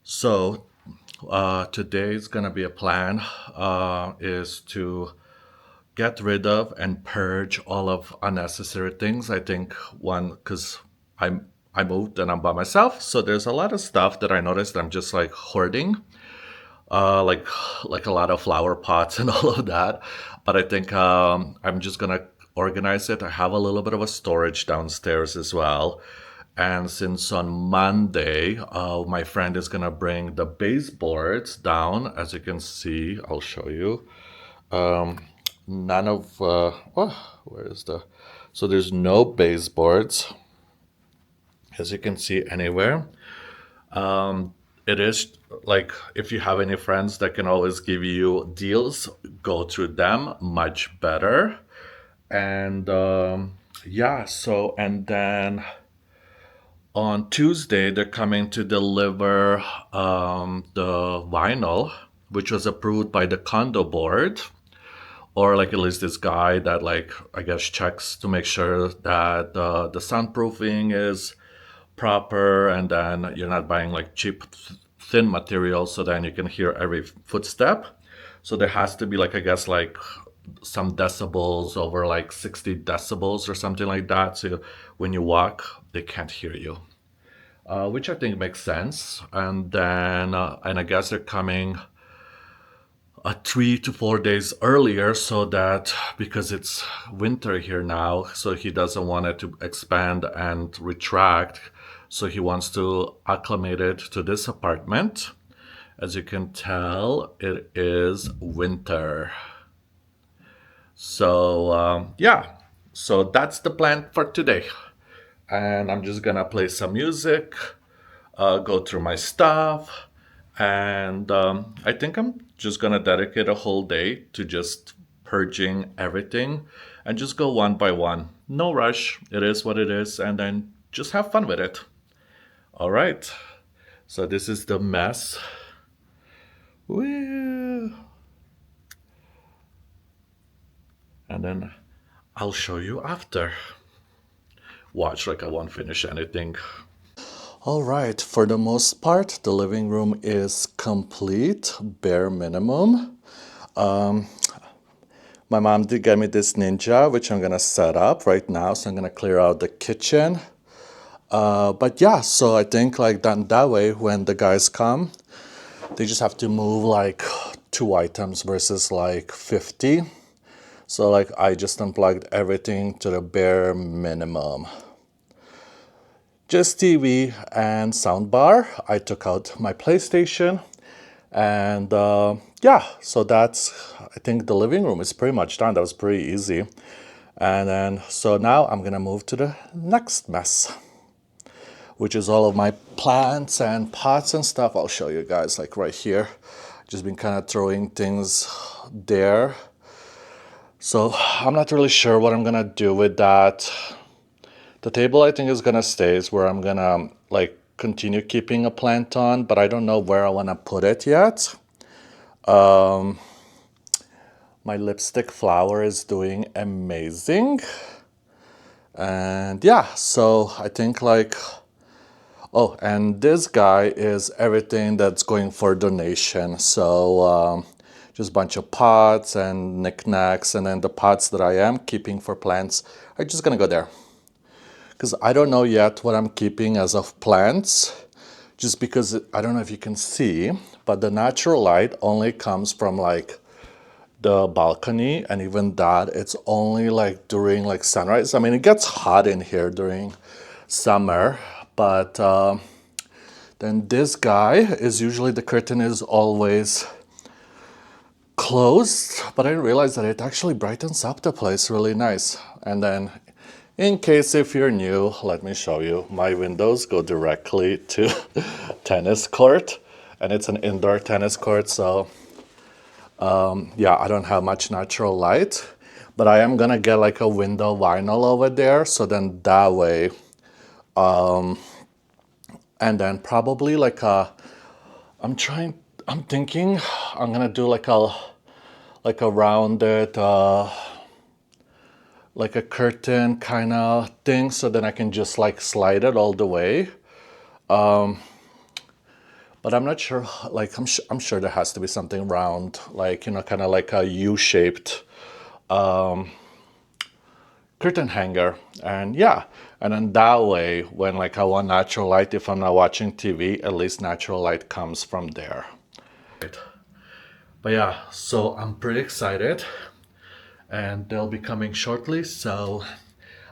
So today's gonna be a plan is to get rid of and purge all of unnecessary things. I think one because I moved and I'm by myself, so there's a lot of stuff that I noticed I'm just like hoarding, uh, like like a lot of flower pots and all of that. But I think I'm just gonna organize it. I have a little bit of a storage downstairs as well. And since on Monday, my friend is gonna bring the baseboards down, as you can see, I'll show you. None of where is the? So there's no baseboards, as you can see anywhere. It is like if you have any friends that can always give you deals, go through them much better. And yeah, so and then on Tuesday they're coming to deliver the vinyl, which was approved by the condo board, or like at least this guy that like I guess checks to make sure that the soundproofing is proper, and then you're not buying like cheap thin material so then you can hear every footstep. So there has to be like I guess like some decibels over like 60 decibels or something like that, so when you walk they can't hear you, which I think makes sense. And then and I guess they're coming 3 to 4 days earlier, so that because it's winter here now, so he doesn't want it to expand and retract, so he wants to acclimate it to this apartment. As you can tell, it is winter. So yeah, so that's the plan for today. And I'm just gonna play some music, go through my stuff, and I think I'm just gonna dedicate a whole day to just purging everything and just go one by one. No rush, it is what it is, and then just have fun with it. All right, so this is the mess. Woo. And then I'll show you after. Watch like I won't finish anything. All right, for the most part, the living room is complete, bare minimum. My mom did get me this Ninja, which I'm gonna set up right now. So I'm gonna clear out the kitchen. But yeah, so I think like that way, when the guys come, they just have to move like 2 items versus like 50. So like I just unplugged everything to the bare minimum. Just TV and soundbar. I took out my PlayStation. And yeah, so that's, I think the living room is pretty much done. That was pretty easy. And then, so now I'm gonna move to the next mess, which is all of my plants and pots and stuff. I'll show you guys like right here. Just been kind of throwing things there. So I'm not really sure what I'm gonna do with that. The table I think is gonna stay, is where I'm gonna like continue keeping a plant on, but I don't know where I wanna put it yet. My lipstick flower is doing amazing. And yeah, so I think like, oh, and this guy is everything that's going for donation. So just a bunch of pots and knickknacks, and then the pots that I am keeping for plants are just gonna go there. Because I don't know yet what I'm keeping as of plants, just because I don't know if you can see, but the natural light only comes from like the balcony, and even that it's only like during like sunrise. I mean, it gets hot in here during summer, but then this guy is usually, the curtain is always closed, but I didn't realize that it actually brightens up the place really nice. And then in case if you're new, let me show you. My windows go directly to tennis court, and it's an indoor tennis court, so yeah, I don't have much natural light, but I am gonna get like a window vinyl over there, so then that way, and then probably like I'm thinking I'm gonna do like a rounded, like a curtain kind of thing, so then I can just like slide it all the way. But I'm not sure. Like I'm sure there has to be something round, like kind of like a U-shaped curtain hanger, and yeah, and then that way, when like I want natural light, if I'm not watching TV, at least natural light comes from there. Right. But yeah, so I'm pretty excited, and they'll be coming shortly. So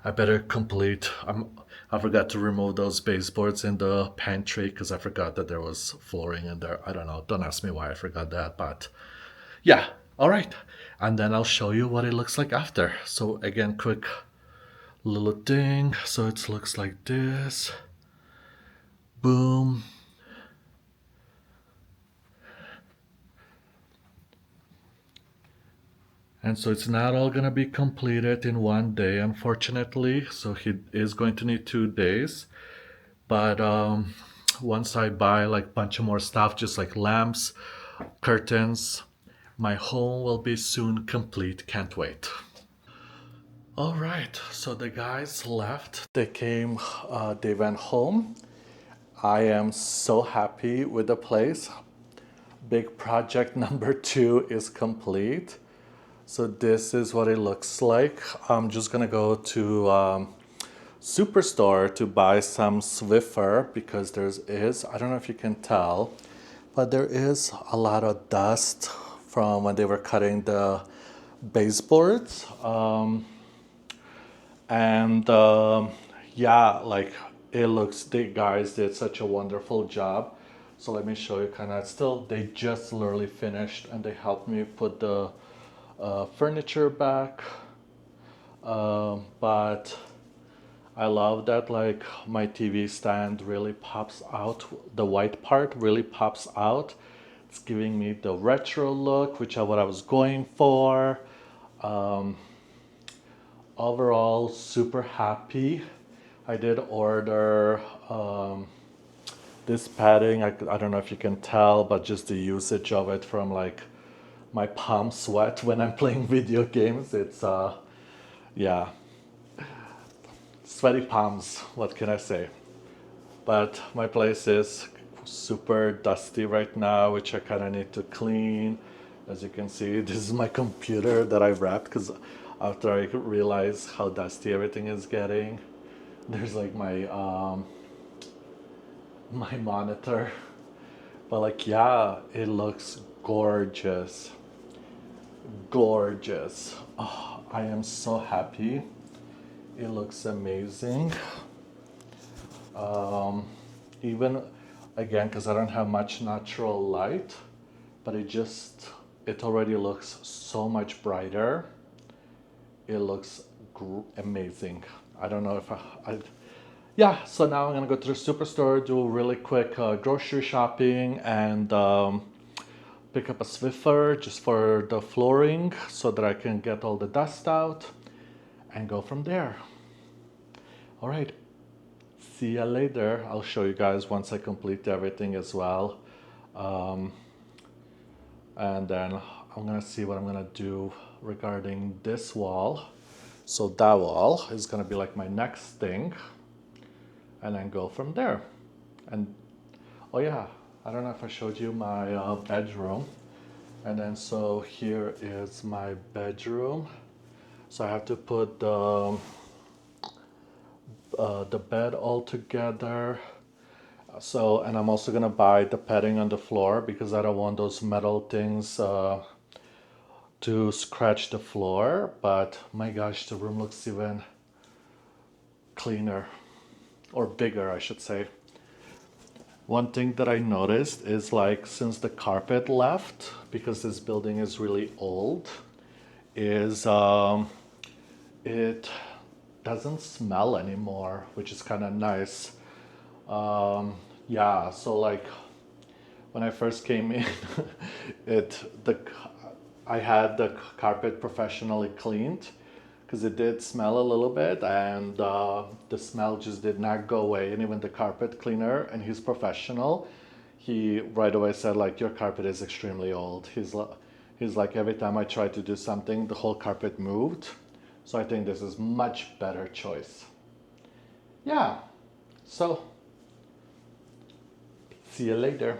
I better complete. I forgot to remove those baseboards in the pantry because I forgot that there was flooring in there. I don't know. Don't ask me why I forgot that, but yeah. All right, and then I'll show you what it looks like after. So again, quick little thing. So it looks like this. Boom. And so it's not all gonna be completed in one day, unfortunately. So he is going to need 2 days. But once I buy like a bunch of more stuff, just like lamps, curtains, my home will be soon complete. Can't wait. All right, so the guys left. They came, they went home. I am so happy with the place. Big project number two is complete. So this is what it looks like. I'm just gonna go to Superstore to buy some Swiffer because I don't know if you can tell, but there is a lot of dust from when they were cutting the baseboards. And yeah, like the guys did such a wonderful job. So let me show you kind of still, they just literally finished and they helped me put the furniture back. But I love that like my TV stand really pops out. The white part really pops out. It's giving me the retro look, which is what I was going for. Overall, super happy. I did order this padding. I don't know if you can tell, but just the usage of it from like my palm sweat when I'm playing video games. It's yeah, sweaty palms. What can I say? But my place is super dusty right now, which I kind of need to clean. As you can see, this is my computer that I wrapped because after I realized how dusty everything is getting, there's like my monitor. But like yeah, it looks gorgeous. Gorgeous. Oh, I am so happy. It looks amazing. Even again, because I don't have much natural light, but it already looks so much brighter. It looks amazing. I don't know if yeah. So now I'm gonna go to the superstore, do a really quick grocery shopping, and pick up a Swiffer just for the flooring so that I can get all the dust out and go from there. All right. See ya later. I'll show you guys once I complete everything as well. Um, and then I'm gonna see what I'm gonna do regarding this wall. So that wall is gonna be like my next thing, and then go from there. And oh yeah, I don't know if I showed you my bedroom. And then so here is my bedroom. So I have to put the bed all together. So, and I'm also gonna buy the padding on the floor because I don't want those metal things to scratch the floor. But my gosh, the room looks even cleaner or bigger, I should say. One thing that I noticed is like since the carpet left, because this building is really old, is it doesn't smell anymore, which is kind of nice. Yeah, so like when I first came in, it the I had the carpet professionally cleaned because it did smell a little bit, and the smell just did not go away. And even the carpet cleaner, and he's professional, he right away said like your carpet is extremely old. He's like every time I tried to do something, the whole carpet moved. So I think this is much better choice. Yeah. So see you later.